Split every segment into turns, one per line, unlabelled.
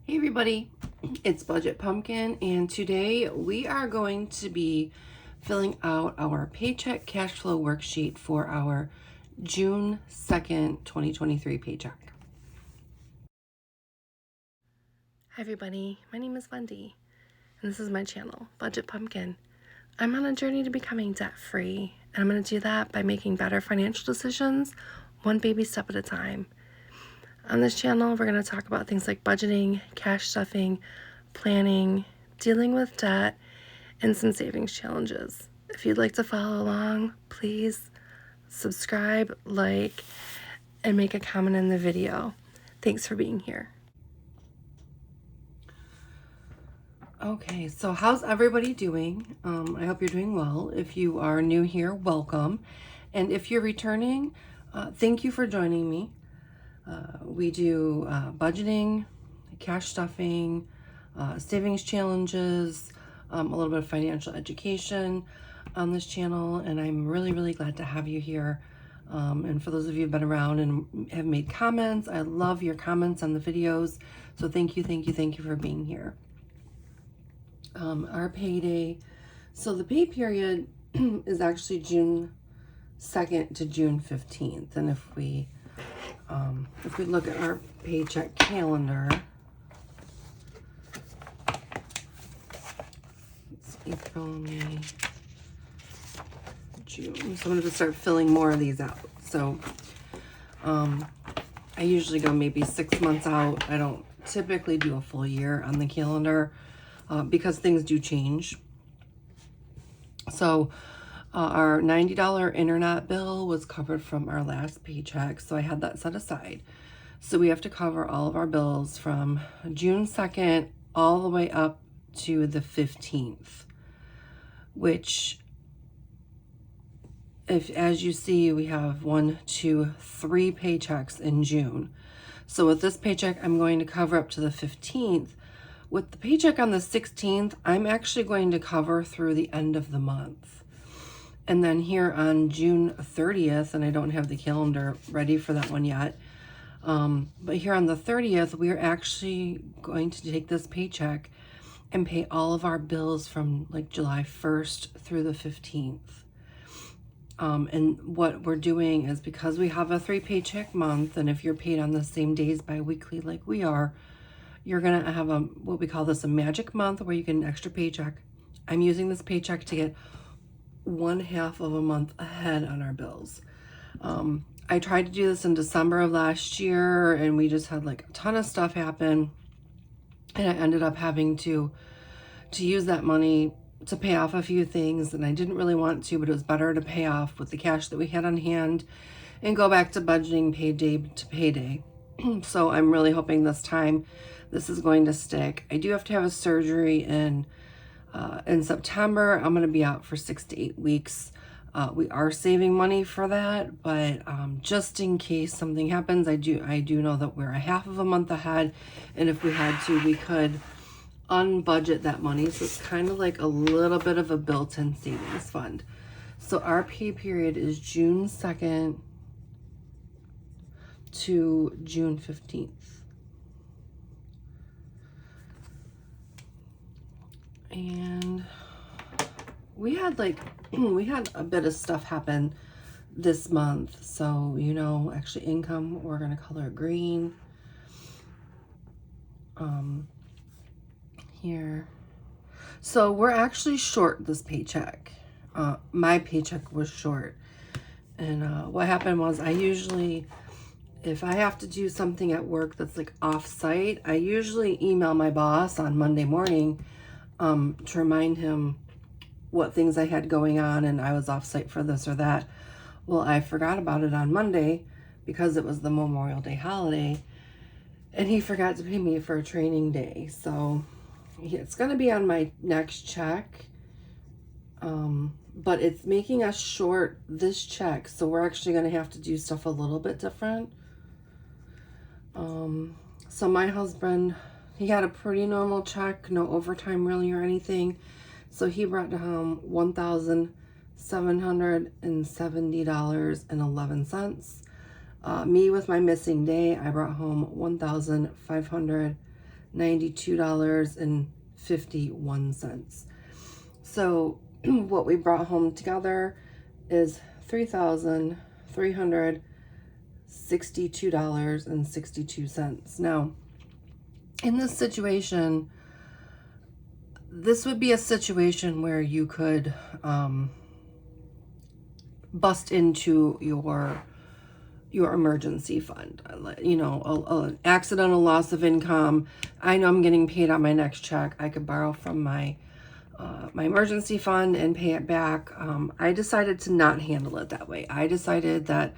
Hey everybody, it's Budget Pumpkin, and today we are going to be filling out our paycheck cash flow worksheet for our June 2nd, 2023 paycheck. Hi everybody, my name is Wendy, and this is my channel, Budget Pumpkin. I'm on a journey to becoming debt-free, and I'm going to do that by making better financial decisions, one baby step at a time. On this channel, we're going to talk about things like budgeting, cash stuffing, planning, dealing with debt, and some savings challenges. If you'd like to follow along, please subscribe, like, and make a comment in the video. Thanks for being here. Okay, so how's everybody doing? I hope you're doing well. If you are new here, welcome. And if you're returning, thank you for joining me. We do budgeting, cash stuffing, savings challenges, a little bit of financial education on this channel, and I'm really glad to have you here. And for those of you who've been around and have made comments, I love your comments on the videos. So thank you for being here. Our payday, so the pay period is actually June 2nd to June 15th, and if we look at our paycheck calendar, it's April, May, June. So I'm going to start filling more of these out. So I usually go maybe 6 months out. I don't typically do a full year on the calendar because things do change. So our $90 internet bill was covered from our last paycheck, so I had that set aside. So we have to cover all of our bills from June 2nd all the way up to the 15th, which, as you see, we have 1, 2, 3 paychecks in June. So with this paycheck, I'm going to cover up to the 15th. With the paycheck on the 16th, I'm actually going to cover through the end of the month. And then here on June 30th, and I don't have the calendar ready for that one yet, but here on the 30th, we're actually going to take this paycheck and pay all of our bills from like July 1st through the 15th. And what we're doing is, because we have a 3 paycheck month, and if you're paid on the same days bi-weekly like we are, you're gonna have what we call this a magic month where you get an extra paycheck. I'm using this paycheck to get 1/2 of a month ahead on our bills. I tried to do this in December of last year, and we just had like a ton of stuff happen, and I ended up having to use that money to pay off a few things, and I didn't really want to, but it was better to pay off with the cash that we had on hand and go back to budgeting payday to payday. So I'm really hoping this time this is going to stick. I do have to have a surgery in September. I'm going to be out for 6 to 8 weeks. We are saving money for that, but just in case something happens, I do know that we're a 1/2 of a month ahead, and if we had to, we could unbudget that money. So it's kind of like a little bit of a built-in savings fund. So our pay period is June 2nd to June 15th. And we had a bit of stuff happen this month. So, actually income, we're going to color it green. Here. So we're actually short this paycheck. My paycheck was short. And what happened was, I usually, if I have to do something at work that's like off-site, I usually email my boss on Monday morning to remind him what things I had going on and I was off-site for this or that. Well, I forgot about it on Monday because it was the Memorial Day holiday, and he forgot to pay me for a training day. So it's going to be on my next check, but it's making us short this check, so we're actually going to have to do stuff a little bit different. So my husband, he had a pretty normal check, no overtime really or anything. So he brought home $1,770.11. Me with my missing day, I brought home $1,500. $92.51. So what we brought home together is $3,362.62. Now, in this situation, this would be a situation where you could bust into your emergency fund, you know, an accidental loss of income. I know I'm getting paid on my next check. I could borrow from my emergency fund and pay it back. I decided to not handle it that way. I decided that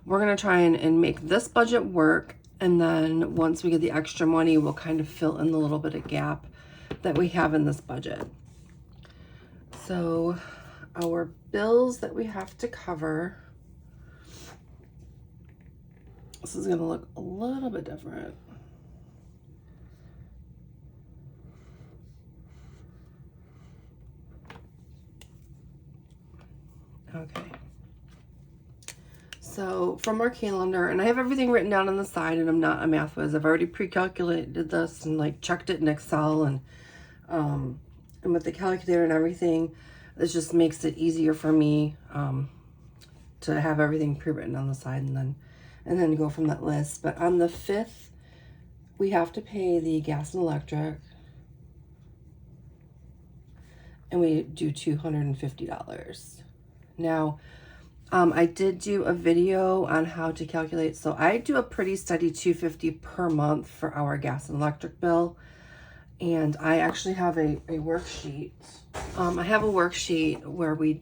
we're going to try and make this budget work. And then once we get the extra money, we'll kind of fill in the little bit of gap that we have in this budget. So our bills that we have to cover, this is going to look a little bit different. Okay. So from our calendar, and I have everything written down on the side, and I'm not a math whiz. I've already pre-calculated this and like checked it in Excel, and with the calculator and everything. This just makes it easier for me to have everything pre-written on the side and then go from that list. But on the 5th, we have to pay the gas and electric, and we do $250. Now, I did do a video on how to calculate. So I do a pretty steady $250 per month for our gas and electric bill. And I actually have a worksheet. I have a worksheet where we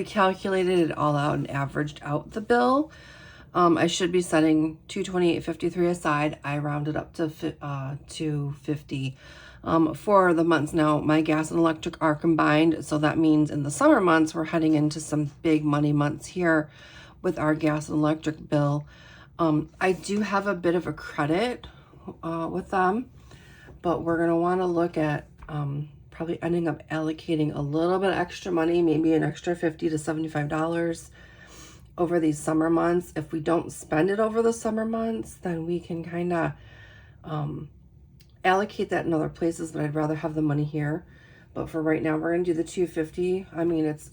calculated it all out and averaged out the bill. I should be setting $228.53 aside. I rounded up to $250 for the months. Now, my gas and electric are combined, so that means in the summer months, we're heading into some big money months here with our gas and electric bill. I do have a bit of a credit with them, but we're going to want to look at probably ending up allocating a little bit extra money, maybe an extra $50 to $75 over these summer months. If we don't spend it over the summer months, then we can kind of allocate that in other places, but I'd rather have the money here. But for right now, we're going to do the $250. I mean, it's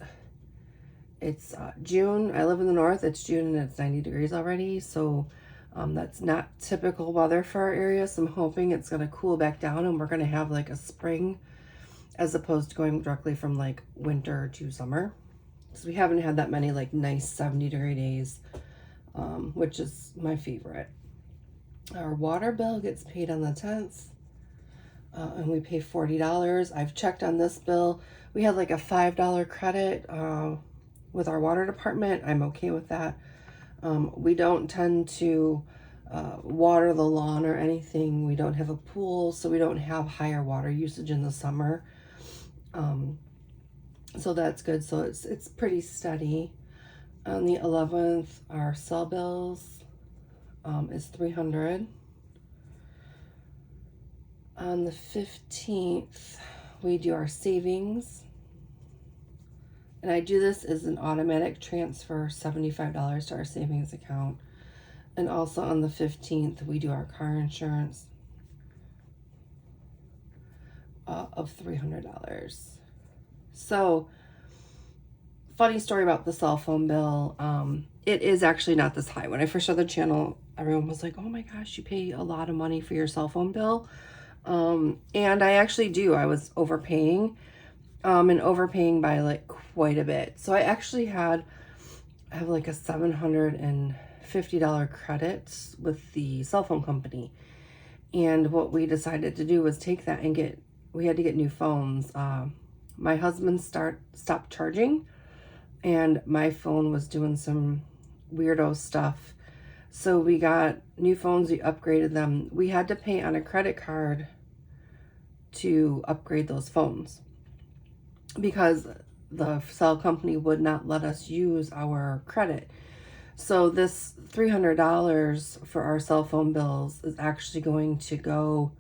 June. I live in the north. It's June and it's 90 degrees already. So that's not typical weather for our area. So I'm hoping it's going to cool back down and we're going to have like a spring as opposed to going directly from like winter to summer. So we haven't had that many like nice 70-degree days, which is my favorite. Our water bill gets paid on the 10th. And we pay $40. I've checked on this bill. We had like a $5 credit with our water department. I'm okay with that. We don't tend to water the lawn or anything. We don't have a pool, so we don't have higher water usage in the summer. So that's good. So it's pretty steady. On the 11th, our cell bills is $300. On the 15th, we do our savings. And I do this as an automatic transfer, $75 to our savings account. And also on the 15th, we do our car insurance of $300. So, funny story about the cell phone bill. It is actually not this high. When I first started the channel, everyone was like, oh my gosh, you pay a lot of money for your cell phone bill. And I actually do. I was overpaying, and overpaying by like quite a bit. So I actually have like a $750 credit with the cell phone company. And what we decided to do was take that and we had to get new phones. My husband stopped charging and my phone was doing some weirdo stuff. So we got new phones, we upgraded them. We had to pay on a credit card to upgrade those phones because the cell company would not let us use our credit. So this $300 for our cell phone bills is actually going to go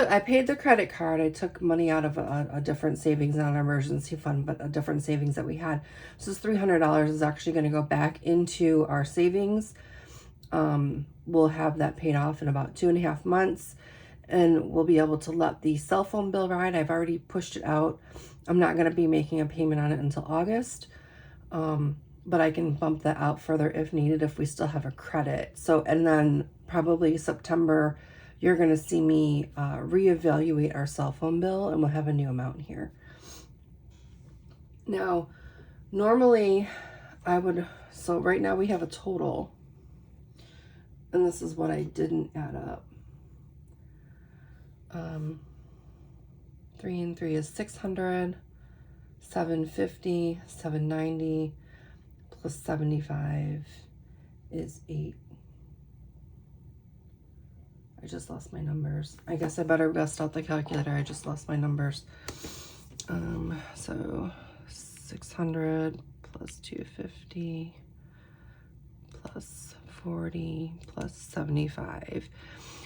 I paid the credit card. I took money out of a different savings, not an emergency fund, but a different savings that we had. So this $300 is actually going to go back into our savings. we'll have that paid off in about 2.5 months, and we'll be able to let the cell phone bill ride. I've already pushed it out. I'm not going to be making a payment on it until August, but I can bump that out further if needed if we still have a credit. So, and then probably September, you're going to see me reevaluate our cell phone bill, and we'll have a new amount here. Now, normally I would, so right now we have a total, and this is what I didn't add up. 3 and 3 is 600, 750, 790, plus 75 is 8. I just lost my numbers. I guess I better bust out the calculator. I just lost my numbers. So 600 plus 250 plus 40 plus 75.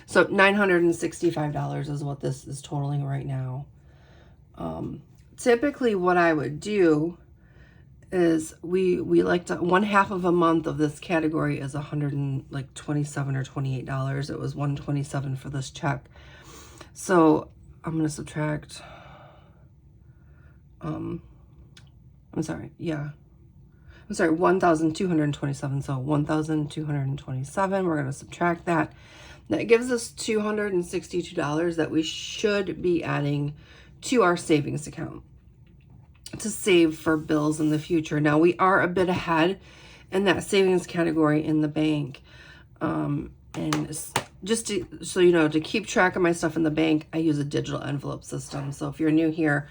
So $965 is what this is totaling right now. Typically what I would do is we like to, 1/2 of a month of this category is $127 or $28. It was $127 for this check. So I'm going to subtract, I'm sorry, 1,227. So 1,227, we're going to subtract that. That gives us $262 that we should be adding to our savings account to save for bills in the future. Now, we are a bit ahead in that savings category in the bank. And just so you know, to keep track of my stuff in the bank, I use a digital envelope system. So if you're new here,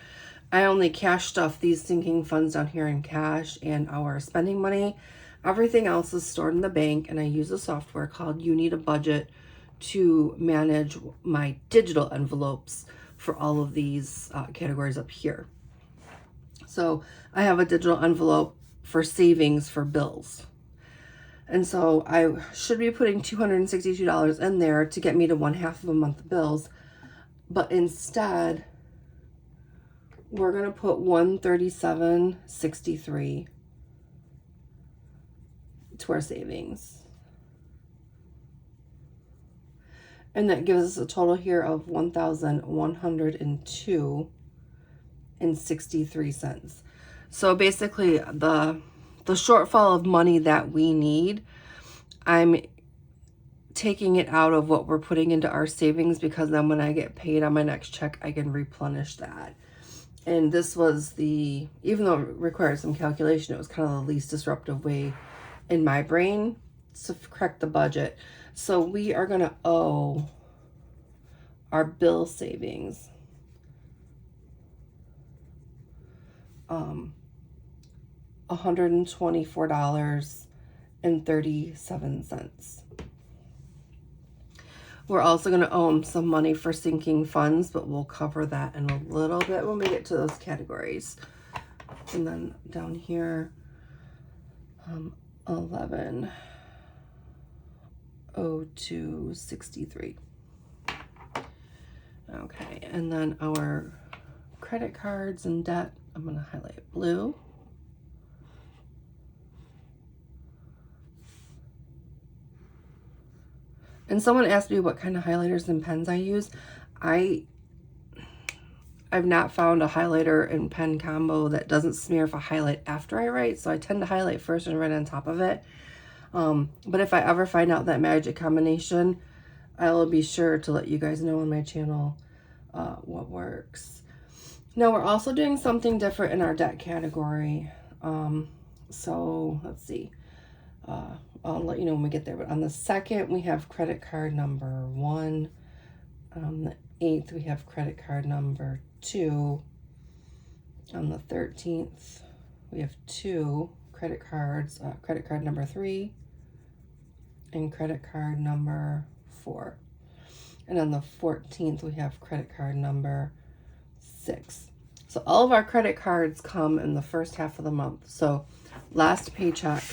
I only cash stuff these sinking funds down here in cash and our spending money. Everything else is stored in the bank, and I use a software called You Need a Budget to manage my digital envelopes for all of these categories up here. So I have a digital envelope for savings for bills. And so I should be putting $262 in there to get me to 1/2 of a month of bills. But instead, we're going to put $137.63 to our savings. And that gives us a total here of $1,102.63. So basically the shortfall of money that we need, I'm taking it out of what we're putting into our savings, because then when I get paid on my next check, I can replenish that. And this was even though it required some calculation, it was kind of the least disruptive way in my brain to correct the budget. So we are going to owe our bill savings $124.37. We're also going to owe some money for sinking funds, but we'll cover that in a little bit when we get to those categories. And then down here, 1102.63. Okay, and then our credit cards and debt, I'm going to highlight blue. And someone asked me what kind of highlighters and pens I use. I've not found a highlighter and pen combo that doesn't smear if I highlight after I write, so I tend to highlight first and write on top of it. But if I ever find out that magic combination, I will be sure to let you guys know on my channel what works. Now, we're also doing something different in our debt category. So let's see. I'll let you know when we get there. But on the 2nd, we have credit card number 1. On the 8th, we have credit card number 2. On the 13th, we have 2 credit cards, credit card number 3 and credit card number 4. And on the 14th, we have credit card number 6. So all of our credit cards come in the first half of the month. So last paycheck,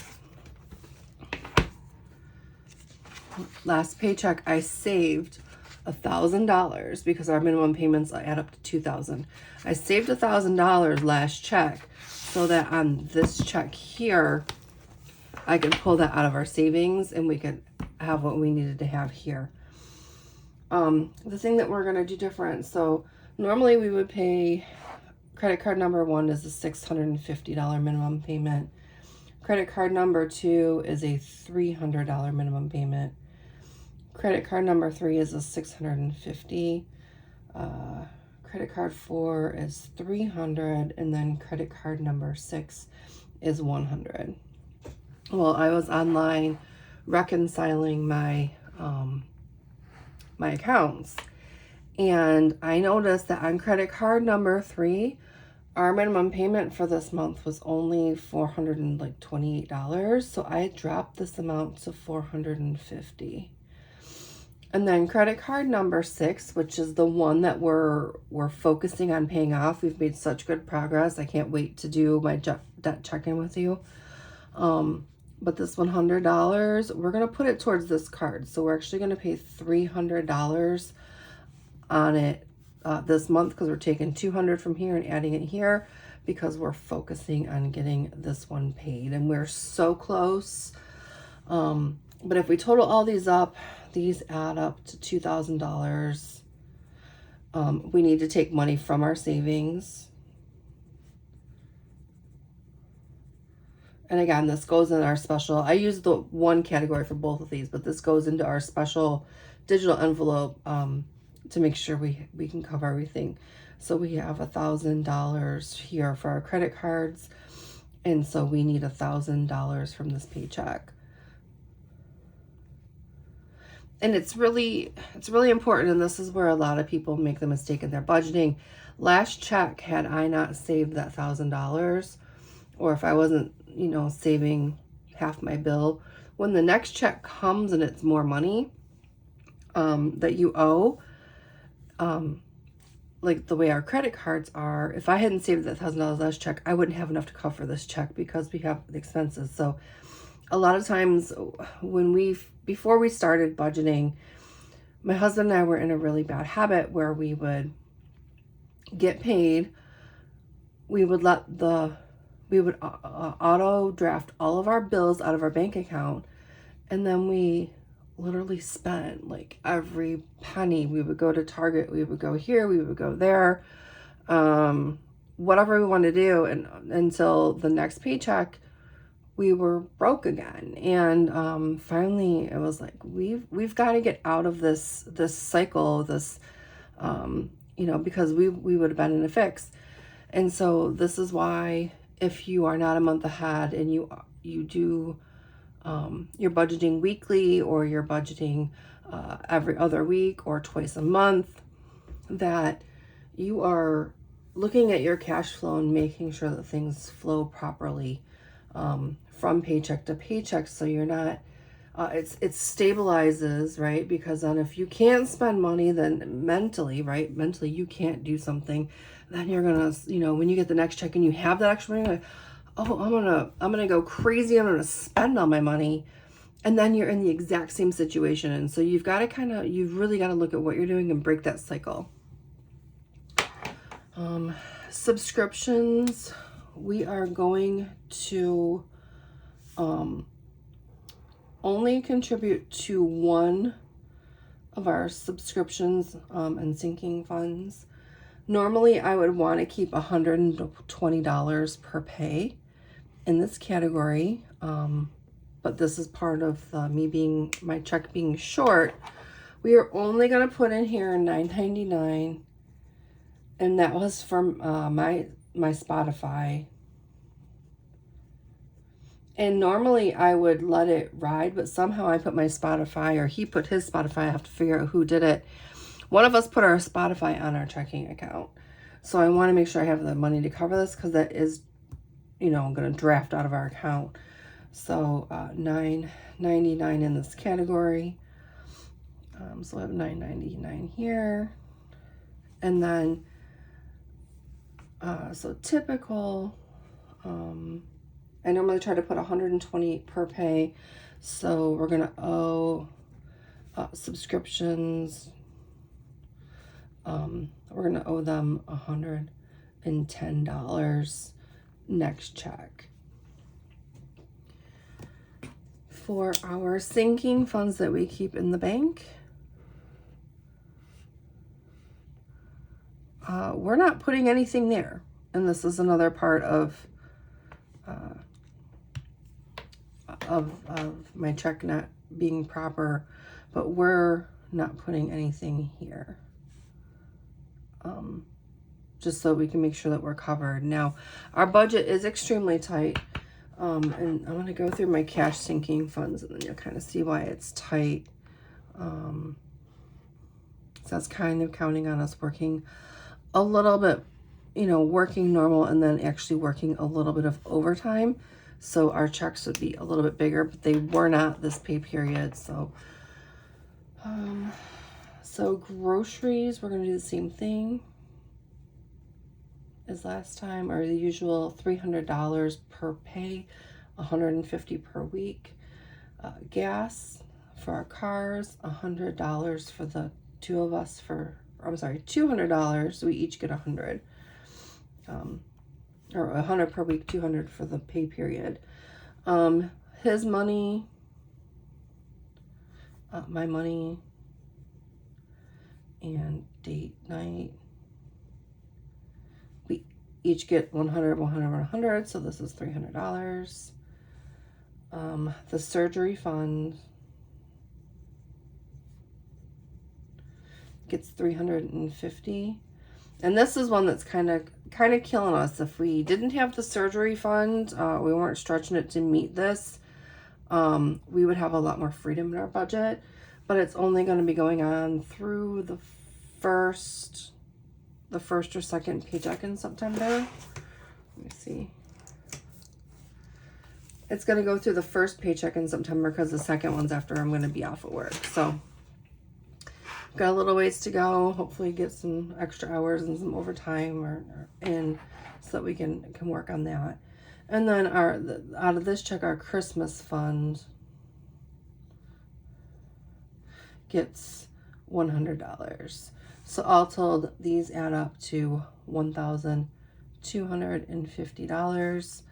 I saved $1,000 because our minimum payments add up to $2,000. I saved $1,000 last check so that on this check here, I could pull that out of our savings and we could have what we needed to have here. The thing that we're going to do different, so normally we would pay, credit card number 1 is a $650 minimum payment. Credit card number 2 is a $300 minimum payment. Credit card number 3 is a $650. Credit card 4 is $300, and then credit card number 6 is $100. Well, I was online reconciling my my accounts, and I noticed that on credit card number 3, our minimum payment for this month was only $428, so I dropped this amount to $450. And then credit card number 6, which is the one that we're focusing on paying off. We've made such good progress. I can't wait to do my debt check-in with you. But this $100, we're going to put it towards this card. So we're actually going to pay $300 on it this month, because we're taking $200 from here and adding it here, because we're focusing on getting this one paid. And we're so close. But if we total all these up, these add up to $2,000. We need to take money from our savings. And again, this goes in our special, I use the one category for both of these, but this goes into our special digital envelope to make sure we can cover everything. So we have $1,000 here for our credit cards. And so we need $1,000 from this paycheck. And it's really important, and this is where a lot of people make the mistake in their budgeting. Last check, had I not saved that $1,000, or if I wasn't, saving half my bill, when the next check comes and it's more money that you owe, like the way our credit cards are, if I hadn't saved that $1,000 last check, I wouldn't have enough to cover this check because we have the expenses. So a lot of times before we started budgeting, my husband and I were in a really bad habit where we would get paid, we would auto draft all of our bills out of our bank account, and then we literally spent like every penny. We would go to Target, we would go here, we would go there, whatever we wanted to do, and until the next paycheck we were broke again. And finally it was like, we've got to get out of this cycle, because we would have been in a fix. And so this is why, if you are not a month ahead and you do you're budgeting weekly, or you're budgeting every other week or twice a month, that you are looking at your cash flow and making sure that things flow properly from paycheck to paycheck, so you're not it stabilizes, right? Because then if you can't spend money, then mentally you can't do something, then you're gonna, when you get the next check and you have that extra money, like, oh, I'm gonna go crazy, I'm gonna spend all my money, and then you're in the exact same situation. And so you've really got to look at what you're doing and break that cycle. Subscriptions, we are going to only contribute to one of our subscriptions and sinking funds. Normally, I would want to keep $120 per pay in this category, but this is part of my check being short. We are only going to put in here $9.99, and that was from my Spotify. And normally I would let it ride, but somehow I put my Spotify, or he put his Spotify. I have to figure out who did it. One of us put our Spotify on our checking account. So I want to make sure I have the money to cover this, because that is, going to draft out of our account. So $9.99 in this category. So I have $9.99 here. And then, so typical, I normally try to put $120 per pay. So we're going to owe subscriptions. We're going to owe them $110 next check. For our sinking funds that we keep in the bank, we're not putting anything there. And this is another part of my check not being proper, but we're not putting anything here. Just so we can make sure that we're covered. Now, our budget is extremely tight. And I'm going to go through my cash sinking funds, and then you'll kind of see why it's tight. So that's kind of counting on us working a little bit, you know, working normal and then actually working a little bit of overtime. So our checks would be a little bit bigger, but they were not this pay period. So, so groceries, we're going to do the same thing as last time, or the usual $300 per pay, $150 per week. Gas for our cars, $100 for the two of us $200. We each get $100. Or $100 per week, $200 for the pay period. His money, my money, and date night. We each get $100, $100, $100, so this is $300. The surgery fund gets $350. And this is one that's kind of killing us. If we didn't have the surgery fund, we weren't stretching it to meet this, we would have a lot more freedom in our budget. But it's only going to be going on through the first or second paycheck in September. Let me see. It's going to go through the first paycheck in September because the second one's after I'm going to be off of work. So got a little ways to go. Hopefully get some extra hours and some overtime or in so that we can work on that. And then out of this check, our Christmas fund gets $100. So all told, these add up to $1,250.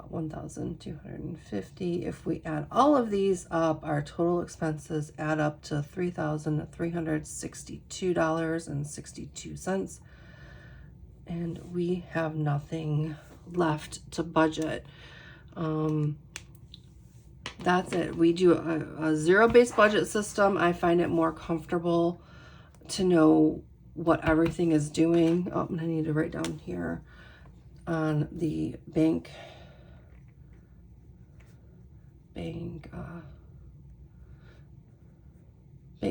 1,250. If we add all of these up, our total expenses add up to $3,362.62. And we have nothing left to budget. That's it. We do a zero-based budget system. I find it more comfortable to know what everything is doing. Oh, I need to write down here on the bank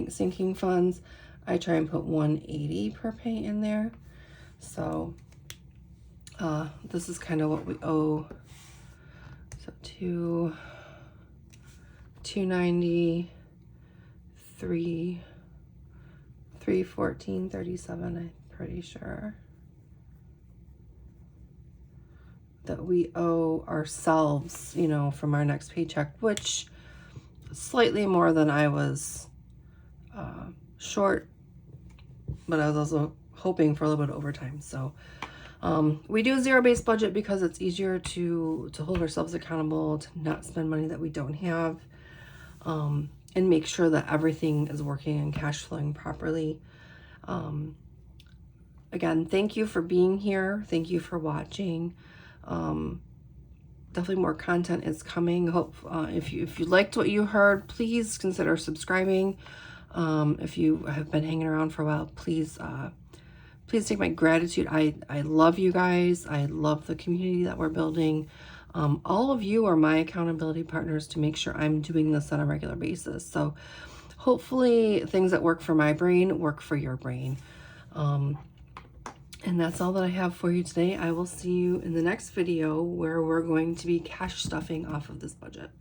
sinking funds. I try and put 180 per pay in there. So this is kind of what we owe. So 290, 314.37, I'm pretty sure that we owe ourselves, you know, from our next paycheck, which slightly more than I was short, but I was also hoping for a little bit of overtime. So we do a zero-based budget because it's easier to hold ourselves accountable, to not spend money that we don't have, and make sure that everything is working and cash flowing properly. Again, thank you for being here. Thank you for watching. Definitely more content is coming. If you liked what you heard, please consider subscribing. If you have been hanging around for a while, please take my gratitude. I love you guys. I love the community that we're building. All of you are my accountability partners to make sure I'm doing this on a regular basis. So hopefully things that work for my brain work for your brain. And that's all that I have for you today. I will see you in the next video where we're going to be cash stuffing off of this budget.